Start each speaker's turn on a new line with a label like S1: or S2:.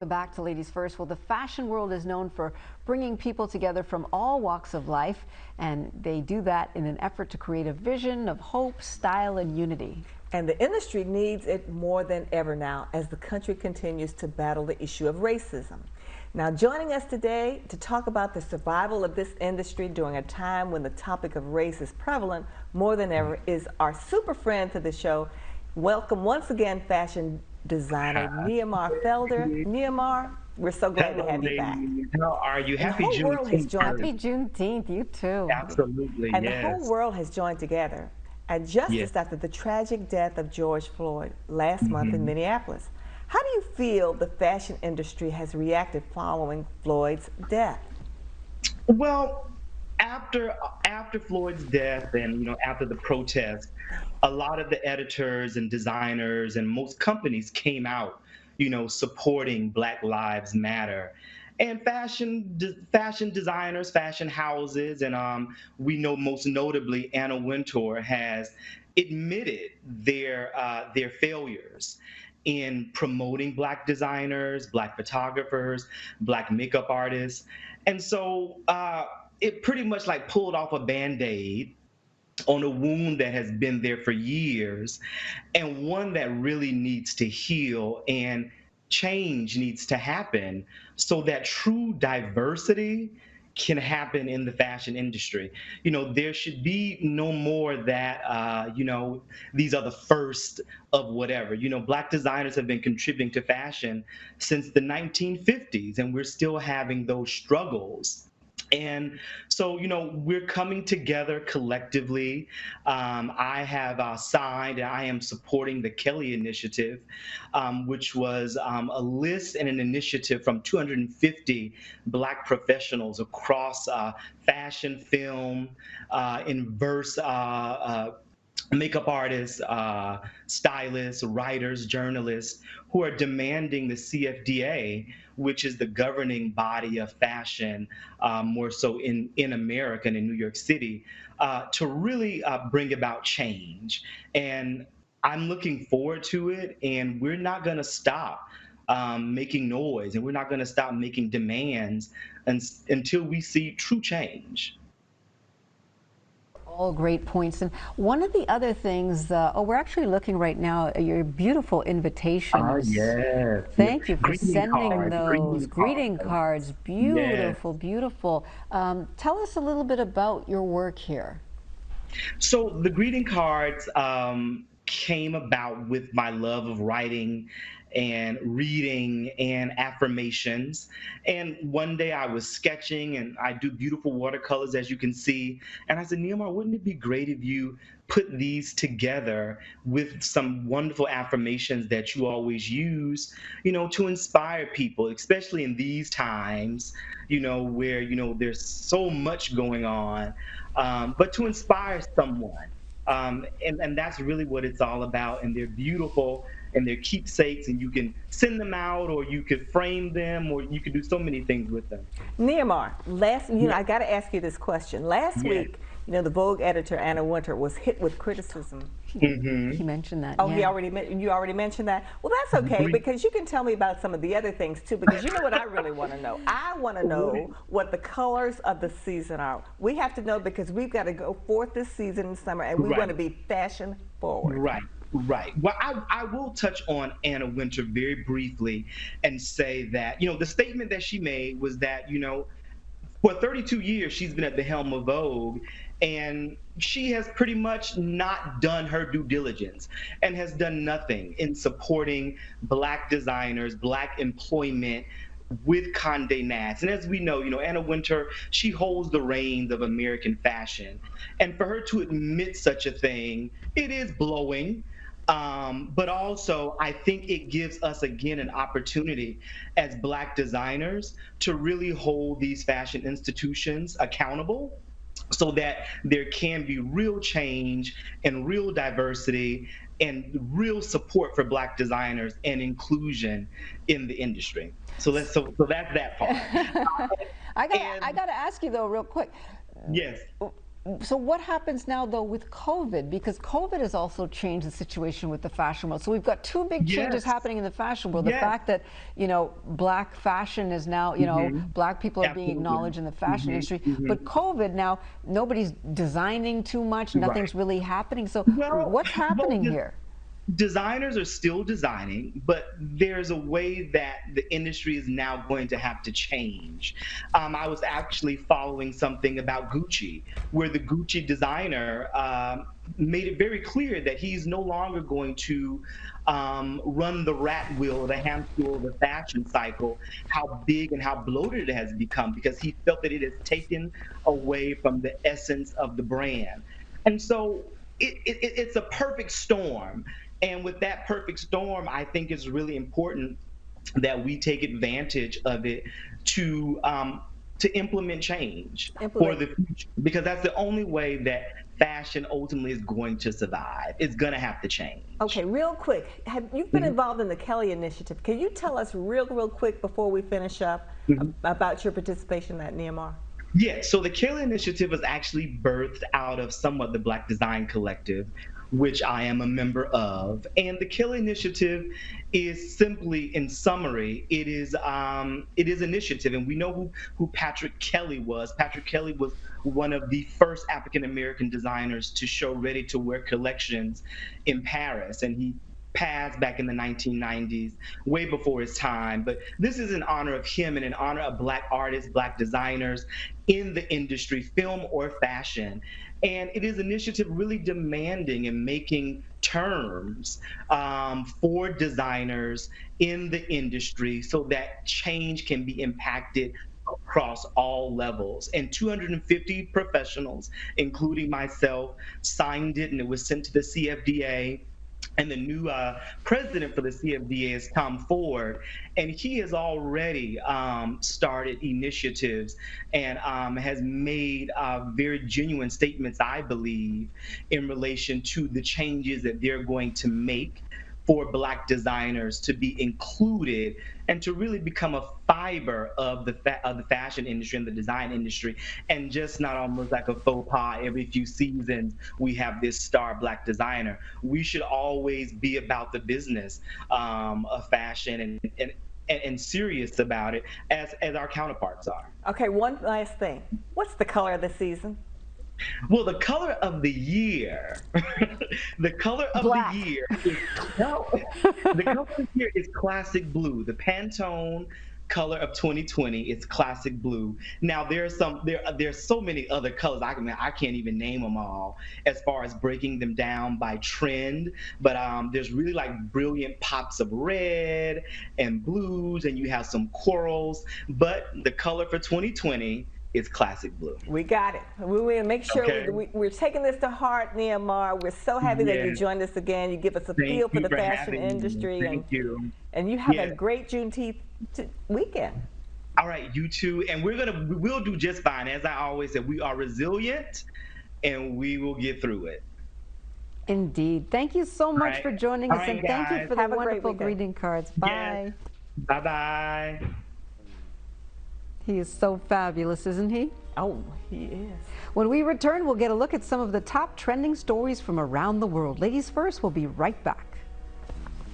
S1: Back to Ladies First. Well, the fashion world is known for bringing people together from all walks of life, and they do that in an effort to create a vision of hope, style, and unity.
S2: And the industry needs it more than ever now as the country continues to battle the issue of racism. Now, joining us today to talk about the survival of this industry during a time when the topic of race is prevalent more than ever is our super friend to the show. Welcome once again, fashion designer Nehemiah Felder. Nehemiah, we're so glad to
S3: Hello,
S2: have you back.
S3: ladies. How are you?
S2: And the
S3: Happy
S2: whole world has
S3: Juneteenth.
S2: joined.
S1: Happy Juneteenth, you too.
S3: Absolutely,
S2: And the whole
S3: yes.
S2: world has joined together at
S3: Yes.
S2: justice after the tragic death of George Floyd last month in Minneapolis. How do you feel the fashion industry has reacted following Floyd's death?
S3: Well, after Floyd's death and after the protest, a lot of the editors and designers and most companies came out, supporting Black Lives Matter. And fashion designers, fashion houses, and we know most notably Anna Wintour has admitted their failures in promoting Black designers, Black photographers, Black makeup artists. And so it pretty much like pulled off a Band-Aid on a wound that has been there for years, and one that really needs to heal, and change needs to happen so that true diversity can happen in the fashion industry. There should be no more that, these are the first of whatever. Black designers have been contributing to fashion since the 1950s, and we're still having those struggles. And so, we're coming together collectively. I have signed and I am supporting the Kelley Initiative, which was a list and an initiative from 250 Black professionals across fashion, film, in verse, makeup artists, stylists, writers, journalists who are demanding the CFDA, which is the governing body of fashion, more so in America and in New York City, to really bring about change. And I'm looking forward to it, and we're not going to stop making noise, and we're not going to stop making demands until we see true change.
S1: All great points. And one of the other things, we're actually looking right now at your beautiful invitations.
S3: Yes.
S1: Thank you for
S3: Greeting
S1: sending
S3: cards,
S1: those. Greeting cards.
S3: Yes.
S1: Beautiful, beautiful. Tell us a little bit about your work here.
S3: So the greeting cards came about with my love of writing and reading and affirmations. And one day I was sketching, and I do beautiful watercolors, as you can see. And I said, Nehemiah, wouldn't it be great if you put these together with some wonderful affirmations that you always use, to inspire people, especially in these times, where, there's so much going on, but to inspire someone. And that's really what it's all about. And they're beautiful, and they're keepsakes, and you can send them out, or you could frame them, or you could do so many things with them.
S2: Nehemiah, I got to ask you this question. Last
S3: Yes.
S2: week, the Vogue editor Anna Wintour was hit with criticism.
S1: He mentioned that.
S2: Oh,
S1: yeah.
S2: you already mentioned that? Well, that's okay, because you can tell me about some of the other things too, because you know what I really want to know? I want to know what the colors of the season are. We have to know, because we've got to go forth this season in summer, and we want to be fashion forward.
S3: Right. Right. Well, I will touch on Anna Wintour very briefly and say that, the statement that she made was that, for 32 years, she's been at the helm of Vogue, and she has pretty much not done her due diligence and has done nothing in supporting Black designers, Black employment with Condé Nast. And as we know, Anna Wintour, she holds the reins of American fashion. And for her to admit such a thing, it is blowing. But also, I think it gives us, again, an opportunity as Black designers to really hold these fashion institutions accountable, so that there can be real change and real diversity and real support for Black designers and inclusion in the industry. So that's that part.
S1: I gotta ask you though, real quick.
S3: Yes.
S1: So what happens now, though, with COVID? Because COVID has also changed the situation with the fashion world. So we've got two big changes
S3: Yes.
S1: happening in the fashion world. The
S3: Yes.
S1: fact that, black fashion is now, black people are being
S3: Absolutely.
S1: acknowledged in the fashion industry.
S3: Mhm.
S1: But COVID now, nobody's designing too much. Nothing's
S3: Right.
S1: really happening. So what's
S3: Well,
S1: happening here?
S3: designers are still designing, but there's a way that the industry is now going to have to change. I was actually following something about Gucci, where the Gucci designer made it very clear that he's no longer going to run the rat wheel, the hamster wheel of the fashion cycle, how big and how bloated it has become, because he felt that it has taken away from the essence of the brand. And so it's a perfect storm. And with that perfect storm, I think it's really important that we take advantage of it to implement change for the future, because that's the only way that fashion ultimately is going to survive. It's going to have to change.
S2: Okay, real quick, you've been involved in the Kelley Initiative. Can you tell us real quick before we finish up about your participation at Nehemiah?
S3: Yeah, so the Kelley Initiative was actually birthed out of somewhat the Black Design Collective, which I am a member of. And the Kelley Initiative is simply, in summary, it is initiative. And we know who Patrick Kelley was. Patrick Kelley was one of the first African American designers to show ready-to-wear collections in Paris. And he passed back in the 1990s, way before his time. But this is in honor of him and in honor of Black artists, Black designers in the industry, film or fashion. And it is an initiative really demanding and making terms for designers in the industry so that change can be impacted across all levels. And 250 professionals, including myself, signed it, and it was sent to the CFDA. And the new president for the CFDA is Tom Ford, and he has already started initiatives and has made very genuine statements, I believe, in relation to the changes that they're going to make for Black designers to be included and to really become a fiber of the fashion industry and the design industry, and just not almost like a faux pas every few seasons we have this star Black designer. We should always be about the business of fashion and serious about it as our counterparts are.
S2: Okay, one last thing. What's the color of the season?
S3: Well, the color of the year, the color of
S1: Black.
S3: the year is no, the color of the year is classic blue. The Pantone color of 2020 is classic blue. Now there's so many other colors. I can't even name them all as far as breaking them down by trend. But there's really like brilliant pops of red and blues, and you have some corals. But the color for 2020 is classic blue.
S2: We got it. We will make sure
S3: Okay.
S2: we're taking this to heart, Nehemiah. We're so happy that you
S3: Yes.
S2: joined us again. You give us a
S3: Thank
S2: feel for
S3: you
S2: the
S3: for
S2: fashion
S3: having me.
S2: industry,
S3: Thank you.
S2: and you have a
S3: Yes.
S2: great Juneteenth weekend.
S3: All right, you too. And we'll do just fine. As I always say, we are resilient and we will get through it.
S1: Indeed. Thank you so much
S3: right.
S1: for joining
S3: All
S1: us,
S3: right,
S1: and thank you
S3: guys.
S1: for the
S2: Have a great
S1: wonderful
S2: weekend.
S1: greeting cards. Bye.
S3: Yes. Bye-bye.
S1: He is so fabulous, isn't he?
S2: Oh, he is.
S1: When we return, we'll get a look at some of the top trending stories from around the world. Ladies first, we'll be right back.